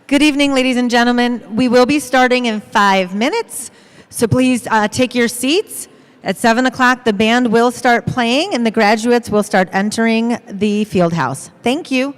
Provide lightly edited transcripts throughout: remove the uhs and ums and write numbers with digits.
Good evening, ladies and gentlemen. We will be starting in 5 minutes, so please take your seats. At 7 o'clock, the band will start playing and the graduates will start entering the field house. Thank you.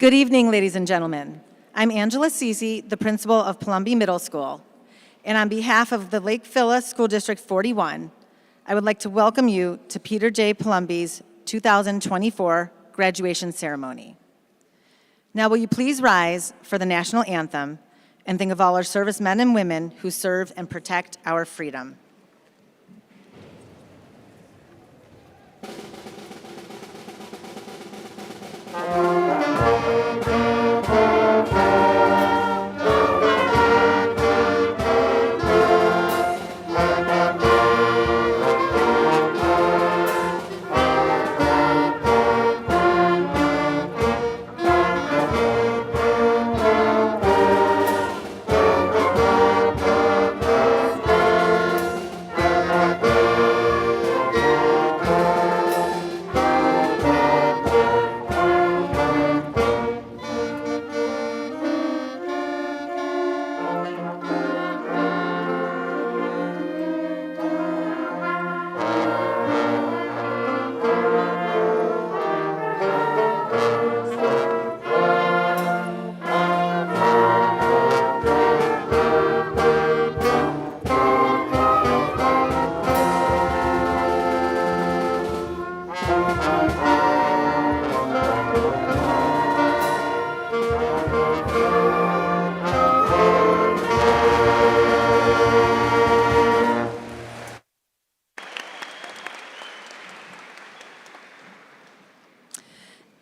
Good evening, ladies and gentlemen. I'm Angela Cece, the principal of Palumbee Middle School. And on behalf of the Lake Phila School District 41, I would like to welcome you to Peter J. Palumbee's 2024 graduation ceremony. Now, will you please rise for the national anthem and think of all our servicemen and women who serve and protect our freedom.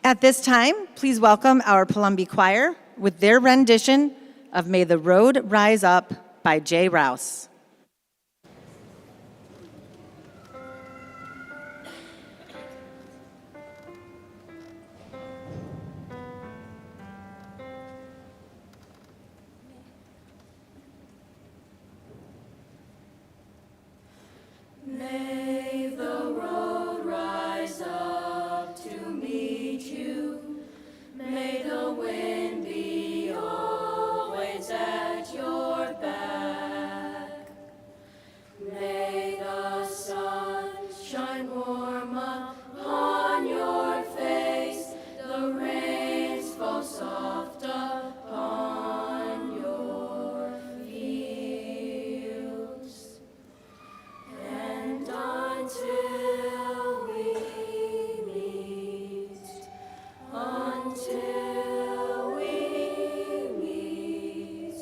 At this time, please welcome our Palumbee Choir with their rendition of May the Road Rise Up by Jay Rouse. May the road rise up to meet you. May the wind be always at your back. May the sun shine warm upon your face. The rains fall soft upon your fields. And until we meet, until we meet,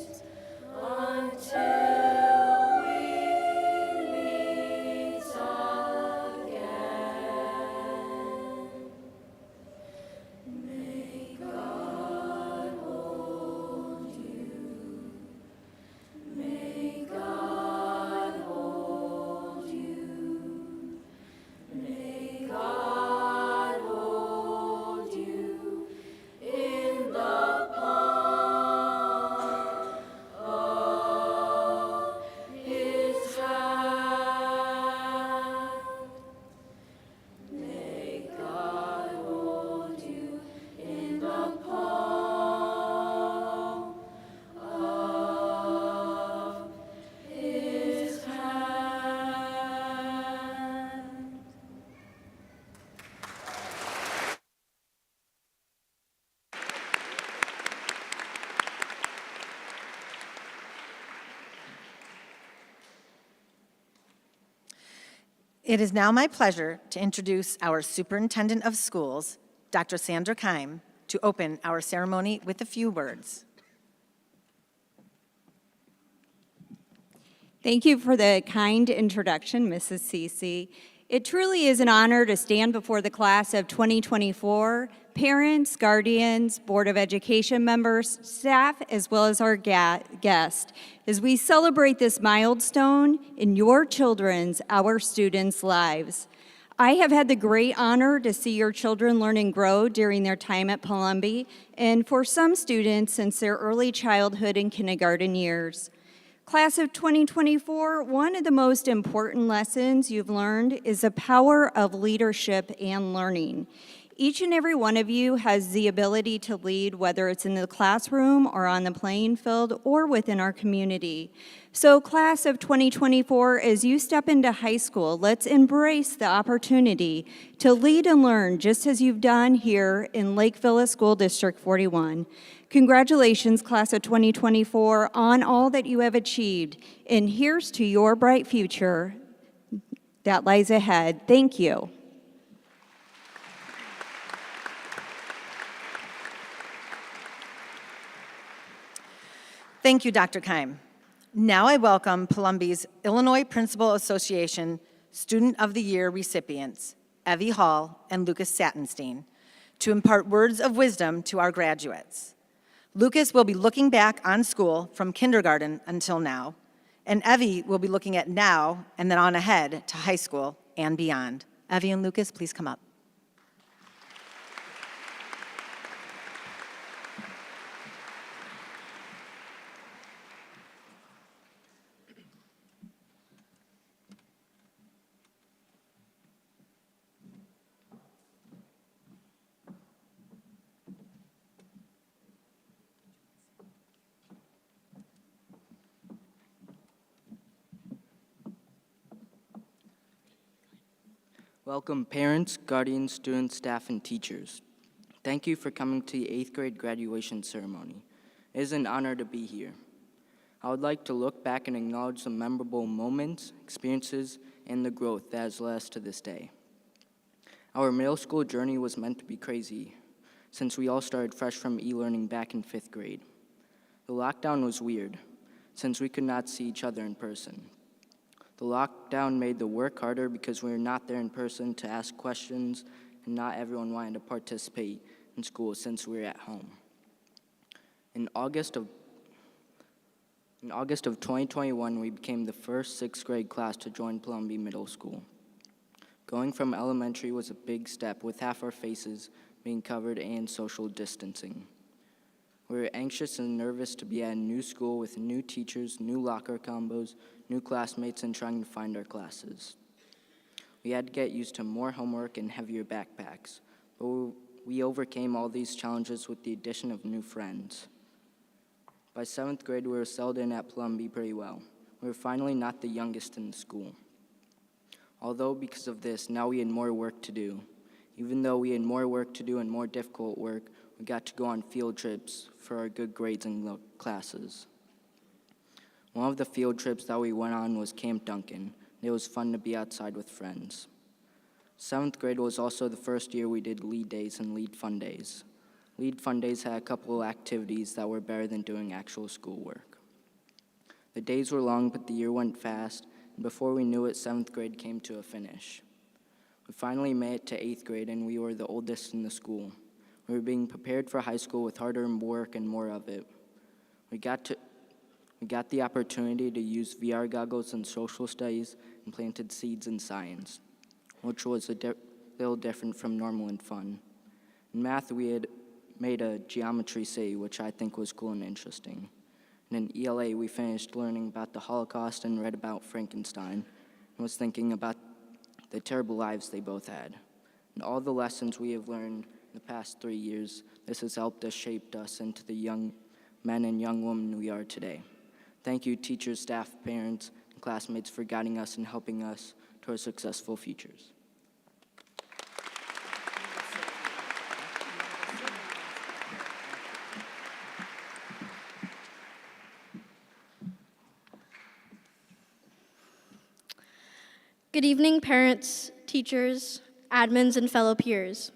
until we meet again, may God hold you, may God hold you. May God hold you in the palm of His hand. May God hold you in the palm of His hand. It is now my pleasure to introduce our Superintendent of Schools, Dr. Sandra Keim, to open our ceremony with a few words. Thank you for the kind introduction, Mrs. Cece. It truly is an honor to stand before the class of 2024, parents, guardians, Board of Education members, staff, as well as our guest, as we celebrate this milestone in your children's, our students' lives. I have had the great honor to see your children learn and grow during their time at Palumbee, and for some students since their early childhood and kindergarten years. Class of 2024, one of the most important lessons you've learned is the power of leadership and learning. Each and every one of you has the ability to lead, whether it's in the classroom or on the playing field or within our community. So, class of 2024, as you step into high school, let's embrace the opportunity to lead and learn just as you've done here in Lake Villa School District 41. Congratulations, class of 2024, on all that you have achieved. And here's to your bright future that lies ahead. Thank you. Thank you, Dr. Keim. Now I welcome Palumbi's Illinois Principal Association Student of the Year recipients, Evie Hall and Lucas Sattenstein, to impart words of wisdom to our graduates. Lucas will be looking back on school from kindergarten until now, and Evie will be looking at now and then on ahead to high school and beyond. Evie and Lucas, please come up. Welcome parents, guardians, students, staff, and teachers. Thank you for coming to the 8th grade graduation ceremony. It is an honor to be here. I would like to look back and acknowledge the memorable moments, experiences, and the growth that has led us to this day. Our middle school journey was meant to be crazy, since we all started fresh from e-learning back in 5th grade. The lockdown was weird, since we could not see each other in person. The lockdown made the work harder because we were not there in person to ask questions, and not everyone wanted to participate in school since we were at home. In August of 2021, we became the first 6th grade class to join Palumbia Middle School. Going from elementary was a big step, with half our faces being covered and social distancing. We were anxious and nervous to be at a new school with new teachers, new locker combos, new classmates, and trying to find our classes. We had to get used to more homework and heavier backpacks, but we overcame all these challenges with the addition of new friends. By 7th grade, we were settled in at Palumbia pretty well. We were finally not the youngest in the school. Although because of this, now we had more work to do. Even though we had more work to do and more difficult work, we got to go on field trips for our good grades in classes. One of the field trips that we went on was Camp Duncan. It was fun to be outside with friends. 7th grade was also the first year we did lead days and lead fun days. Lead fun days had a couple of activities that were better than doing actual schoolwork. The days were long, but the year went fast, and before we knew it, 7th grade came to a finish. We finally made it to 8th grade, and we were the oldest in the school. We were being prepared for high school with harder work and more of it. We got the opportunity to use VR goggles in social studies and planted seeds in science, which was a little different from normal and fun. In math, we had made a geometry city, which I think was cool and interesting. And in ELA, we finished learning about the Holocaust and read about Frankenstein, and was thinking about the terrible lives they both had. And all the lessons we have learned in the past 3 years, this has helped us, shaped us into the young men and young women we are today. Thank you, teachers, staff, parents, and classmates for guiding us and helping us towards successful futures. Good evening, parents, teachers, admins, and fellow peers.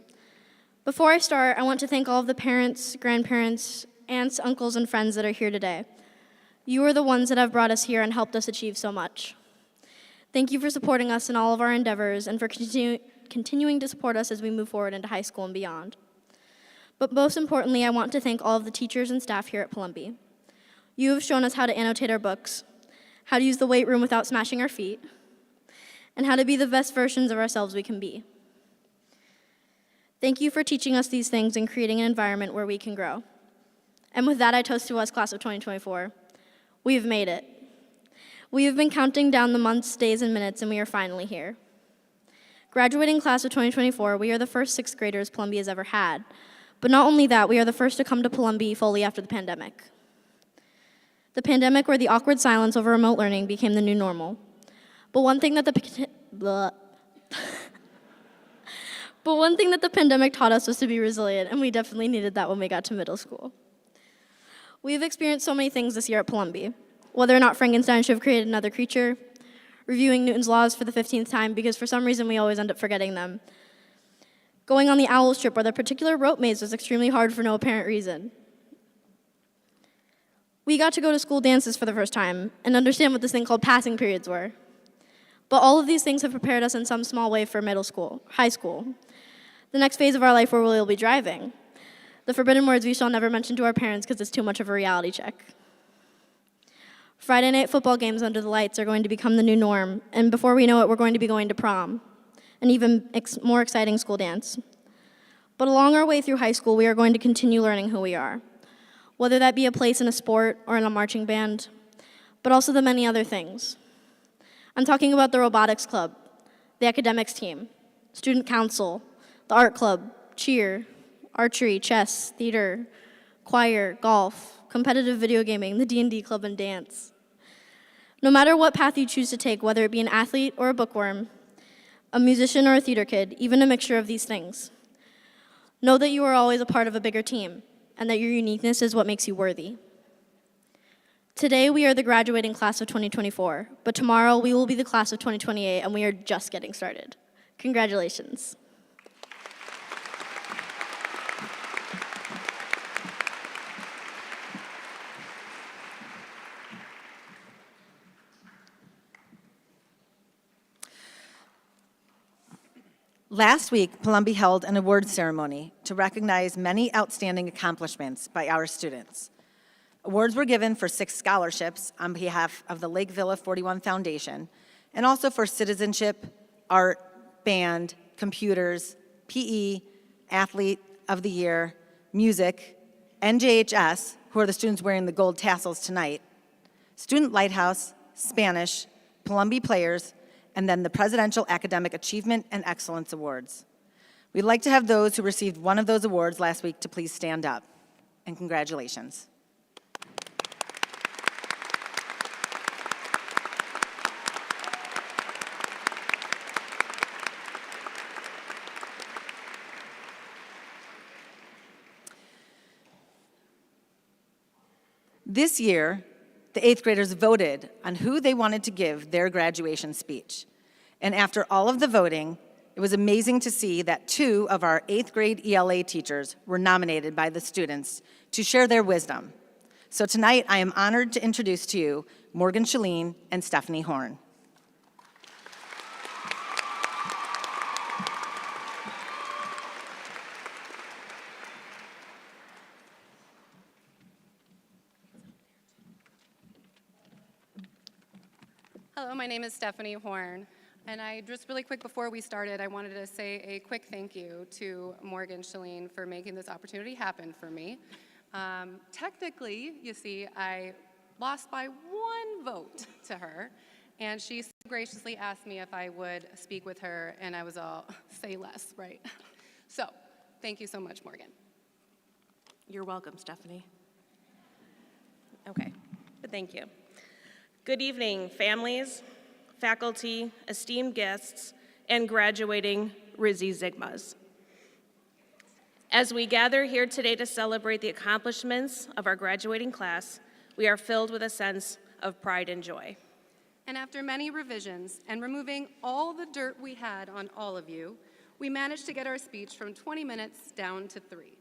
Before I start, I want to thank all of the parents, grandparents, aunts, uncles, and friends that are here today. You are the ones that have brought us here and helped us achieve so much. Thank you for supporting us in all of our endeavors and for continuing to support us as we move forward into high school and beyond. But most importantly, I want to thank all of the teachers and staff here at Palumbia. You have shown us how to annotate our books, how to use the weight room without smashing our feet, and how to be the best versions of ourselves we can be. Thank you for teaching us these things and creating an environment where we can grow. And with that, I toast to us, class of 2024. We have made it. We have been counting down the months, days, and minutes, and we are finally here. Graduating class of 2024, we are the first sixth graders Palumbia has ever had. But not only that, we are the first to come to Palumbia fully after the pandemic. The pandemic, where the awkward silence over remote learning became the new normal. But one thing that the pandemic taught us was to be resilient, and we definitely needed that when we got to middle school. We've experienced so many things this year at Palumbia. Whether or not Frankenstein should have created another creature, reviewing Newton's laws for the 15th time because for some reason we always end up forgetting them, going on the Owls trip where the particular rope maze was extremely hard for no apparent reason. We got to go to school dances for the first time and understand what this thing called passing periods were. But all of these things have prepared us in some small way for middle school, high school, the next phase of our life where we'll be driving. The forbidden words we shall never mention to our parents because it's too much of a reality check. Friday night football games under the lights are going to become the new norm, and before we know it, we're going to be going to prom, an even more exciting school dance. But along our way through high school, we are going to continue learning who we are, whether that be a place in a sport or in a marching band, but also the many other things. I'm talking about the robotics club, the academics team, student council, the art club, cheer, archery, chess, theater, choir, golf, competitive video gaming, the D&D club, and dance. No matter what path you choose to take, whether it be an athlete or a bookworm, a musician or a theater kid, even a mixture of these things, know that you are always a part of a bigger team, and that your uniqueness is what makes you worthy. Today, we are the graduating class of 2024, but tomorrow we will be the class of 2028, and we are just getting started. Congratulations. Last week, Palumbia held an awards ceremony to recognize many outstanding accomplishments by our students. Awards were given for 6 scholarships on behalf of the Lake Villa 41 Foundation, and also for citizenship, art, band, computers, PE, athlete of the year, music, NJHS, who are the students wearing the gold tassels tonight, Student Lighthouse, Spanish, Palumbia Players, and then the Presidential Academic Achievement and Excellence Awards. We'd like to have those who received one of those awards last week to please stand up. And congratulations. This year, the 8th graders voted on who they wanted to give their graduation speech. And after all of the voting, it was amazing to see that 2 of our 8th grade ELA teachers were nominated by the students to share their wisdom. So tonight, I am honored to introduce to you Morgan Shalene and Stephanie Horn. Hello, my name is Stephanie Horn, and I just really quick before we started, I wanted to say a quick thank you to Morgan Shalene for making this opportunity happen for me. Technically, you see, I lost by 1 vote to her, and she so graciously asked me if I would speak with her, and I was all, say less, right? So, thank you so much, Morgan. You're welcome, Stephanie. Okay, thank you. Good evening, families, faculty, esteemed guests, and graduating RISD Sigmas. As we gather here today to celebrate the accomplishments of our graduating class, we are filled with a sense of pride and joy. And after many revisions and removing all the dirt we had on all of you, we managed to get our speech from 20 minutes down to 3.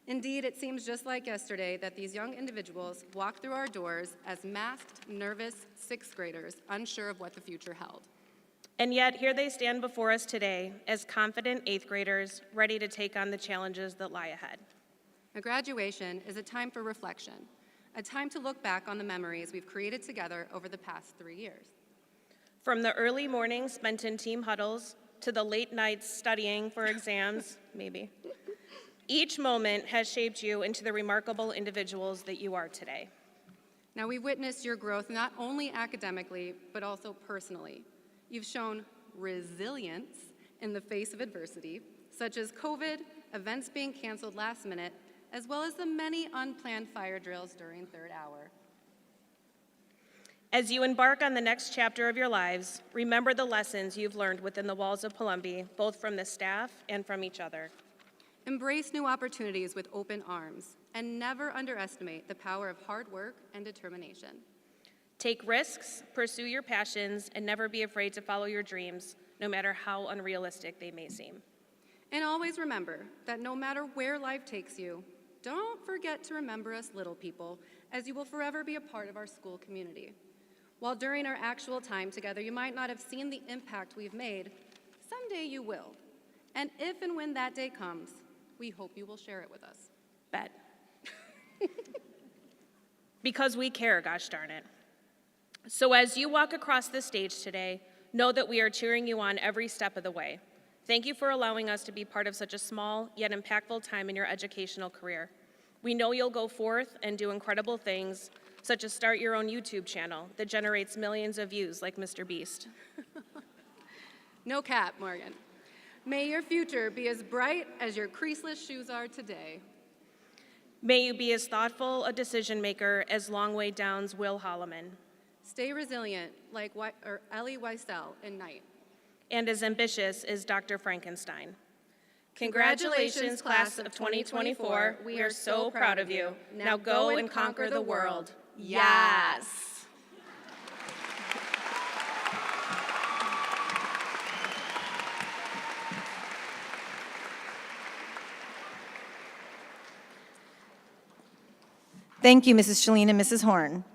Indeed, it seems just like yesterday that these young individuals walked through our doors as masked, nervous 6th graders, unsure of what the future held. And yet, here they stand before us today as confident 8th graders ready to take on the challenges that lie ahead. A graduation is a time for reflection, a time to look back on the memories we've created together over the past 3 years. From the early mornings spent in team huddles to the late nights studying for exams, maybe, each moment has shaped you into the remarkable individuals that you are today. Now, we've witnessed your growth not only academically, but also personally. You've shown resilience in the face of adversity, such as COVID, events being canceled last minute, as well as the many unplanned fire drills during third hour. As you embark on the next chapter of your lives, remember the lessons you've learned within the walls of Palumbee, both from the staff and from each other. Embrace new opportunities with open arms, and never underestimate the power of hard work and determination. Take risks, pursue your passions, and never be afraid to follow your dreams, no matter how unrealistic they may seem. And always remember that no matter where life takes you, don't forget to remember us little people, as you will forever be a part of our school community. While during our actual time together, you might not have seen the impact we've made, someday you will. And if and when that day comes, we hope you will share it with us. Bet. Because we care, gosh darn it. So as you walk across the stage today, know that we are cheering you on every step of the way. Thank you for allowing us to be part of such a small yet impactful time in your educational career. We know you'll go forth and do incredible things, such as start your own YouTube channel that generates millions of views like Mr. Beast. No cap, Morgan. May your future be as bright as your creaseless shoes are today. May you be as thoughtful a decision maker as Longway Downs' Will Holloman. Stay resilient like Ellie Wiesel in Night. And as ambitious as Dr. Frankenstein. Congratulations, class of 2024. We are so proud of you. Now go and conquer the world. Yes! Thank you, Mrs. Shalene and Mrs. Horn.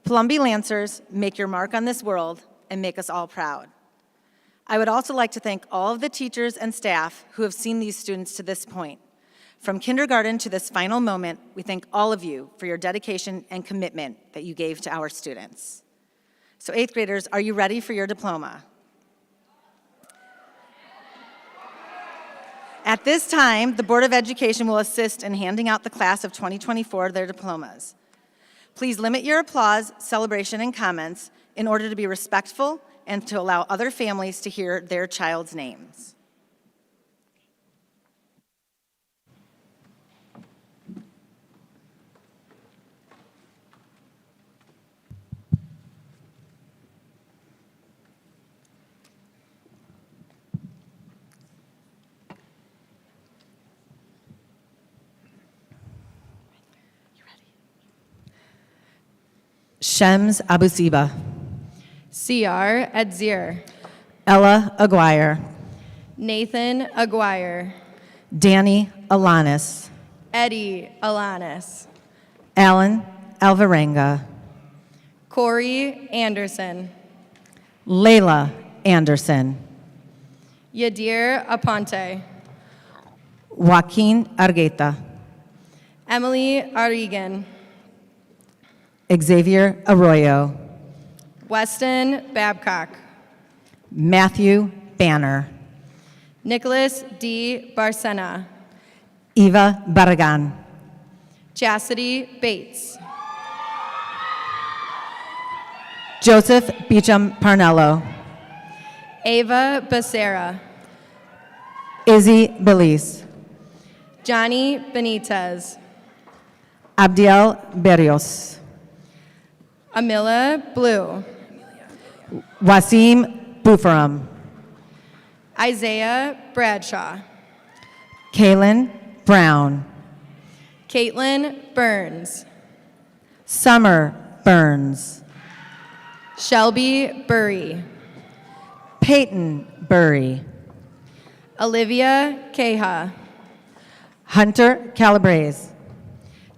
Palumbee Lancers, make your mark on this world and make us all proud. I would also like to thank all of the teachers and staff who have seen these students to this point. From kindergarten to this final moment, we thank all of you for your dedication and commitment that you gave to our students. So 8th graders, are you ready for your diploma? At this time, the Board of Education will assist in handing out the class of 2024 their diplomas. Please limit your applause, celebration, and comments in order to be respectful and to allow other families to hear their child's names. Shems Abusiba. C.R. Edzir. Ella Aguirre. Nathan Aguirre. Danny Alanis. Eddie Alanis. Alan Alvarenga. Corey Anderson. Layla Anderson. Yadir Aponte. Joaquin Argueta. Emily Arrigan. Xavier Arroyo. Weston Babcock. Matthew Banner. Nicholas D. Barcena. Eva Barragan. Chastity Bates. Joseph Beecham Parnello. Ava Becerra. Izzy Belize. Johnny Benitez. Abdiel Berrios. Amila Blue. Wasim Bufaram. Isaiah Bradshaw. Kaylin Brown. Caitlin Burns. Summer Burns. Shelby Burry. Peyton Burry. Olivia Caha. Hunter Calabrese.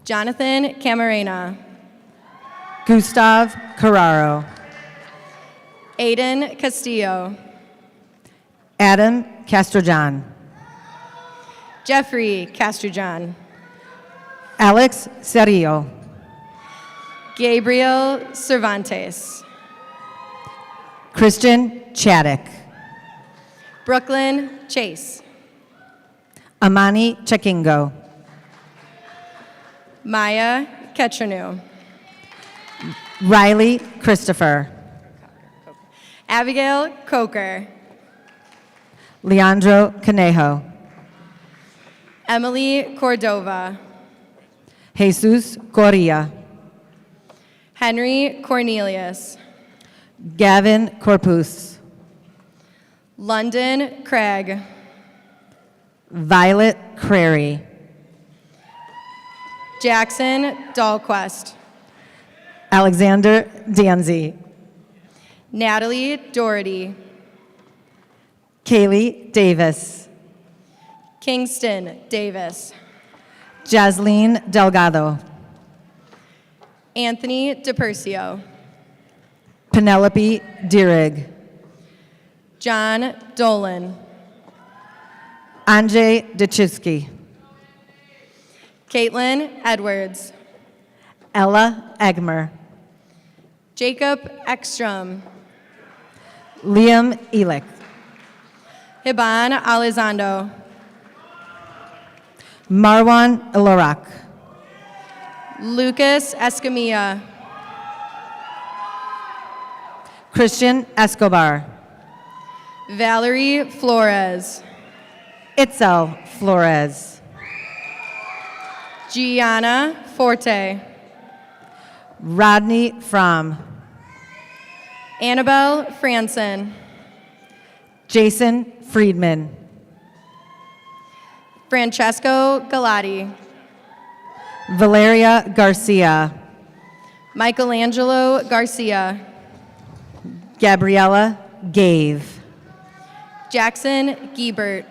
Jonathan Camarena. Gustav Carraro. Aiden Castillo. Adam Castrojan. Jeffrey Castrojan. Alex Cerillo. Gabriel Cervantes. Christian Chaddick. Brooklyn Chase. Amani Chakingo. Maya Ketranu. Riley Christopher. Abigail Coker. Leandro Conejo, Emily Cordova, Jesus Correa, Henry Cornelius, Gavin Corpus, London Craig, Violet Crary, Jackson Dahlquist, Alexander Danzy, Natalie Doherty, Kaylee Davis, Kingston Davis, Jasleen Delgado, Anthony DePercio, Penelope Dierig, John Dolan, Andrzej Dechiski, Caitlin Edwards, Ella Egmer, Jacob Ekstrom, Liam Elick, Hiban Elizondo, Marwan Ilorak, Lucas Escamilla, Christian Escobar, Valerie Flores, Itzel Flores, Gianna Forte, Rodney Fromm, Annabelle Franson, Jason Friedman, Francesco Galati, Valeria Garcia, Michelangelo Garcia, Gabriella Gave, Jackson Giebert,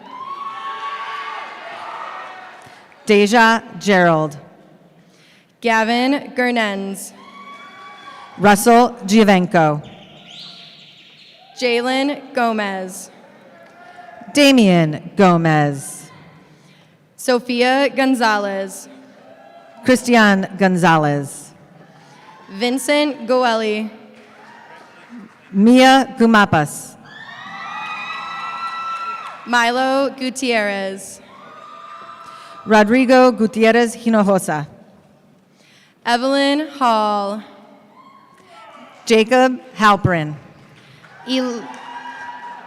Deja Gerald, Gavin Gernens, Russell Giovenco, Jalen Gomez, Damian Gomez, Sophia Gonzalez, Christian Gonzalez, Vincent Goeli, Mia Gumapas, Milo Gutierrez, Rodrigo Gutierrez Hinojosa, Evelyn Hall, Jacob Halperin,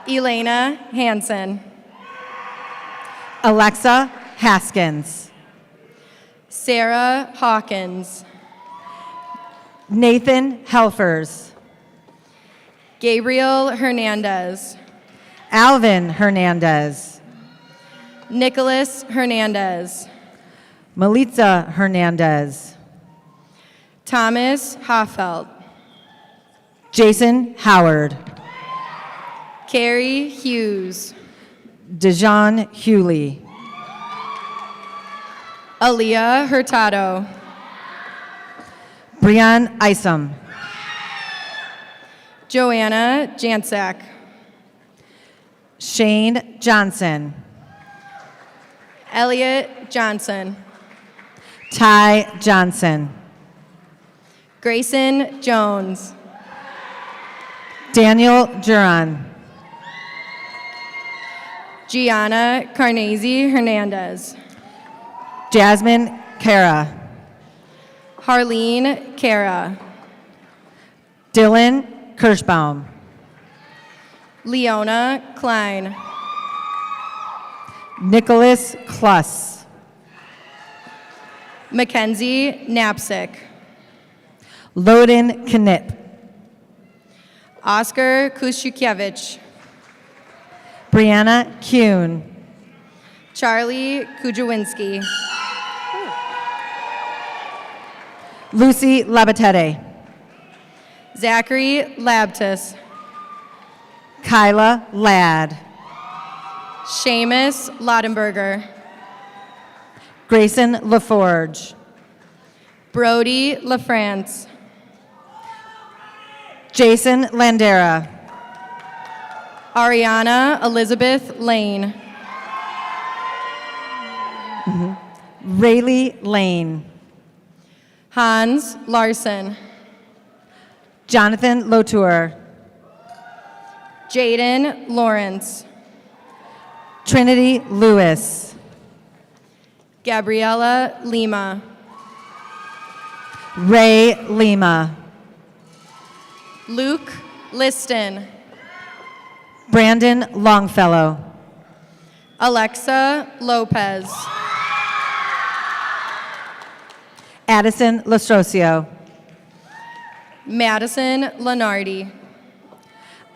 Elena Hansen, Alexa Haskins, Sarah Hawkins, Nathan Helfers, Gabriel Hernandez, Alvin Hernandez, Nicholas Hernandez, Melitza Hernandez, Thomas Hoffelt, Jason Howard, Carrie Hughes, Dejan Hewley, Aaliyah Hurtado, Brian Isom, Joanna Jansak, Shane Johnson, Elliot Johnson, Ty Johnson, Grayson Jones, Daniel Juran, Gianna Carnesi Hernandez, Jasmine Cara, Harleen Cara, Dylan Kirschbaum, Leona Klein, Nicholas Kluss, Mackenzie Knapsick, Loden Knip, Oscar Kushukevich, Brianna Kuhn, Charlie Kujawinski, Lucy Labatete, Zachary Labtus, Kyla Ladd, Seamus Laudenberger, Grayson LaForge, Brody LaFrance, Jason Landera, Ariana Elizabeth Lane, Rayleigh Lane, Hans Larson, Jonathan Lotour, Jaden Lawrence, Trinity Lewis, Gabriella Lima, Ray Lima, Luke Liston, Brandon Longfellow, Alexa Lopez. Addison Lastrosio. Madison Lenardi.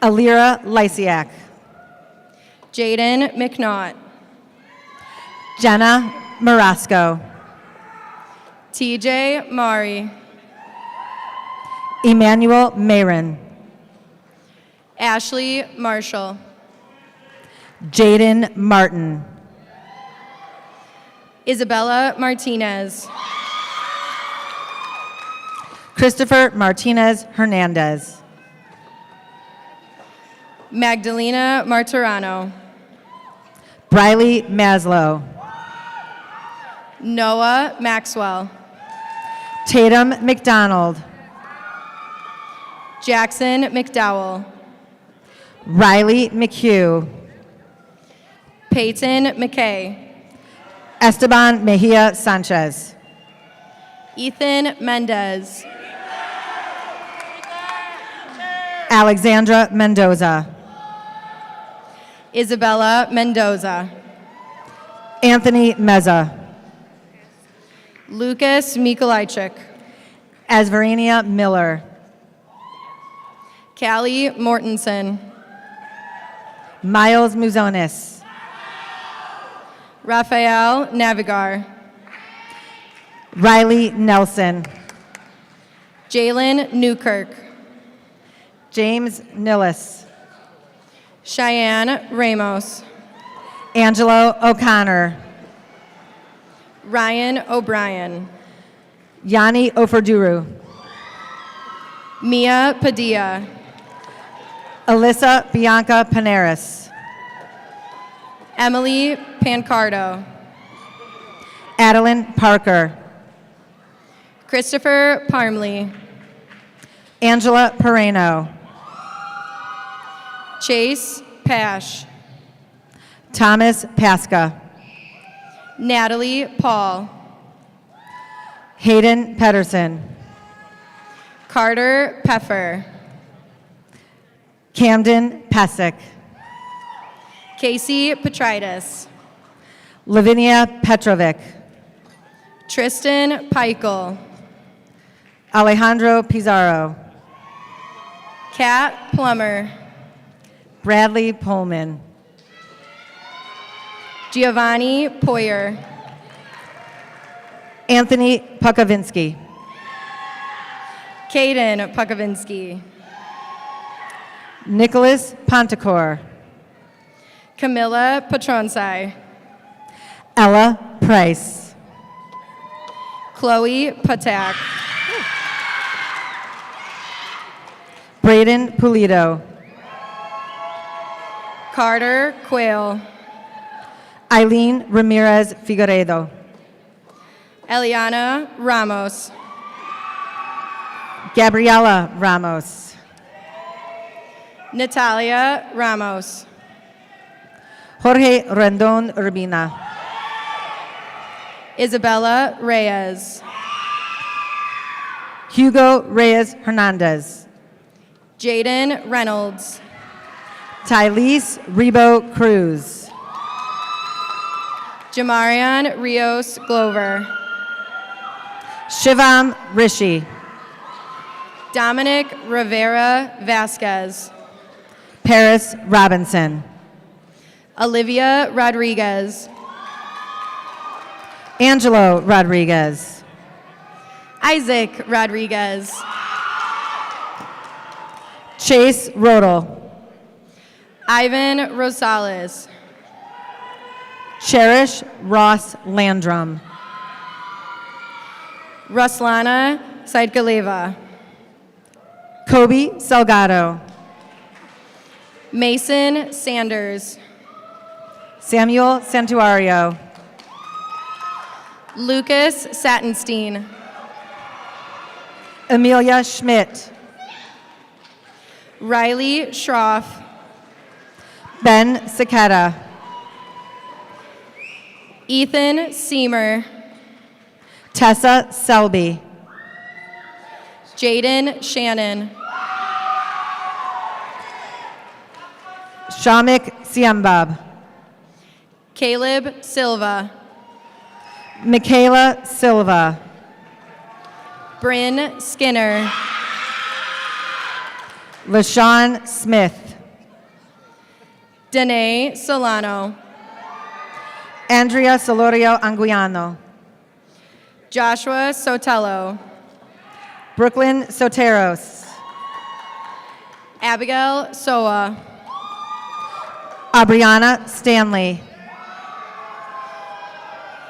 Alira Lysiak. Jaden McNaught. Jenna Marasco. TJ Mari. Emmanuel Mayron. Ashley Marshall. Jaden Martin. Isabella Martinez. Christopher Martinez Hernandez. Magdalena Martirano. Briley Maslow. Noah Maxwell. Tatum McDonald. Jackson McDowell. Riley McHugh. Peyton McKay. Esteban Mejia Sanchez. Ethan Mendez. Alexandra Mendoza. Isabella Mendoza. Anthony Meza. Lucas Mikolajczyk. Asvarinia Miller. Callie Mortensen. Miles Muzonis. Rafael Navigar. Riley Nelson. Jalen Newkirk. James Nillis. Cheyenne Ramos. Angelo O'Connor. Ryan O'Brien. Yanni Oferduru. Mia Padilla. Alyssa Bianca Paneris. Emily Pancardo. Adeline Parker. Christopher Parmley. Angela Pereno. Chase Pash. Thomas Pasca. Natalie Paul. Hayden Pedersen. Carter Peffer. Camden Pesic. Casey Petritis. Lavinia Petrovic. Tristan Peichel. Alejandro Pizarro. Kat Plummer. Bradley Pullman. Giovanni Poyer. Anthony Pukavinsky. Caden Pukavinsky. Nicholas Pontecore. Camilla Patronsai. Ella Price. Chloe Patak. Braden Pulido. Carter Quayle. Eileen Ramirez Figueredo. Eliana Ramos. Gabriela Ramos. Natalia Ramos. Jorge Rendon Urbina. Isabella Reyes. Hugo Reyes Hernandez. Jaden Reynolds. Tylese Rebo Cruz. Jamarian Rios Glover. Shivam Rishi. Dominic Rivera Vasquez. Paris Robinson. Olivia Rodriguez. Angelo Rodriguez. Isaac Rodriguez. Chase Rodel. Ivan Rosales. Cherish Ross Landrum. Ruslana Saidgaleva. Kobe Salgado. Mason Sanders. Samuel Santuario. Lucas Satinstein. Amelia Schmidt. Riley Schroff. Ben Saketa. Ethan Seamer. Tessa Selby. Jaden Shannon. Shamik Siambab. Caleb Silva. Michaela Silva. Bryn Skinner. LaShawn Smith. Danae Solano. Andrea Solorio Anguiano. Joshua Sotelo. Brooklyn Soteros. Abigail Soa. Abriana Stanley.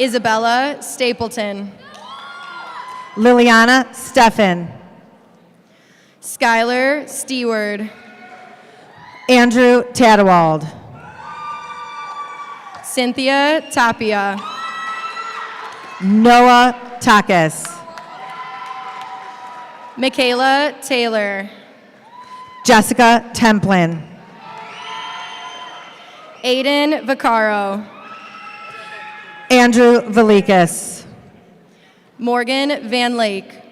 Isabella Stapleton. Liliana Steffen. Skylar Steward. Andrew Tadewald. Cynthia Tapia. Noah Takis. Michaela Taylor. Jessica Templin. Aiden Vaccaro. Andrew Velikas. Morgan Van Lake.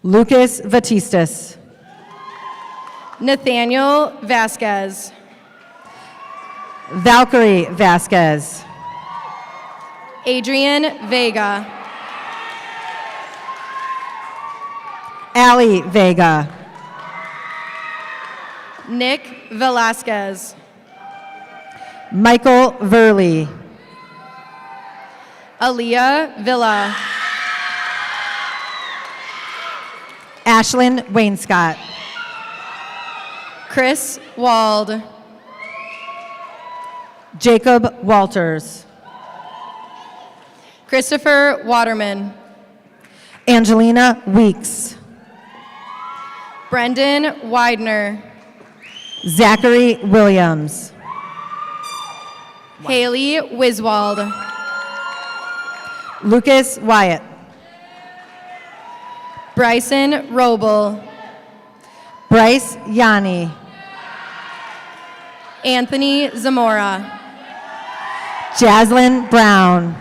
Lucas Vatistas. Nathaniel Vasquez. Valkyrie Vasquez. Adrian Vega. Allie Vega. Nick Velasquez. Michael Verley. Aaliyah Villa. Ashlyn Wainscott. Chris Wald. Jacob Walters. Christopher Waterman. Angelina Weeks. Brendan Widener. Zachary Williams. Haley Wiswald. Lucas Wyatt. Bryson Roble. Bryce Yanni. Anthony Zamora. Jaslyn Brown.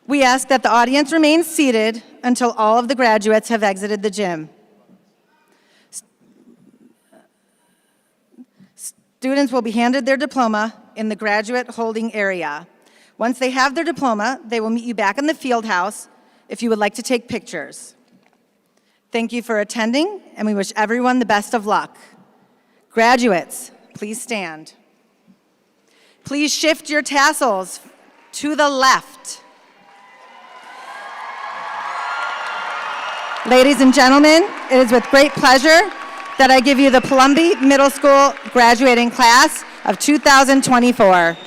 We ask that the audience remain seated until all of the graduates have exited the gym. Students will be handed their diploma in the graduate holding area. Once they have their diploma, they will meet you back in the field house if you would like to take pictures. Thank you for attending, and we wish everyone the best of luck. Graduates, please stand. Please shift your tassels to the left. Ladies and gentlemen, it is with great pleasure that I give you the Palumbee Middle School graduating class of 2024.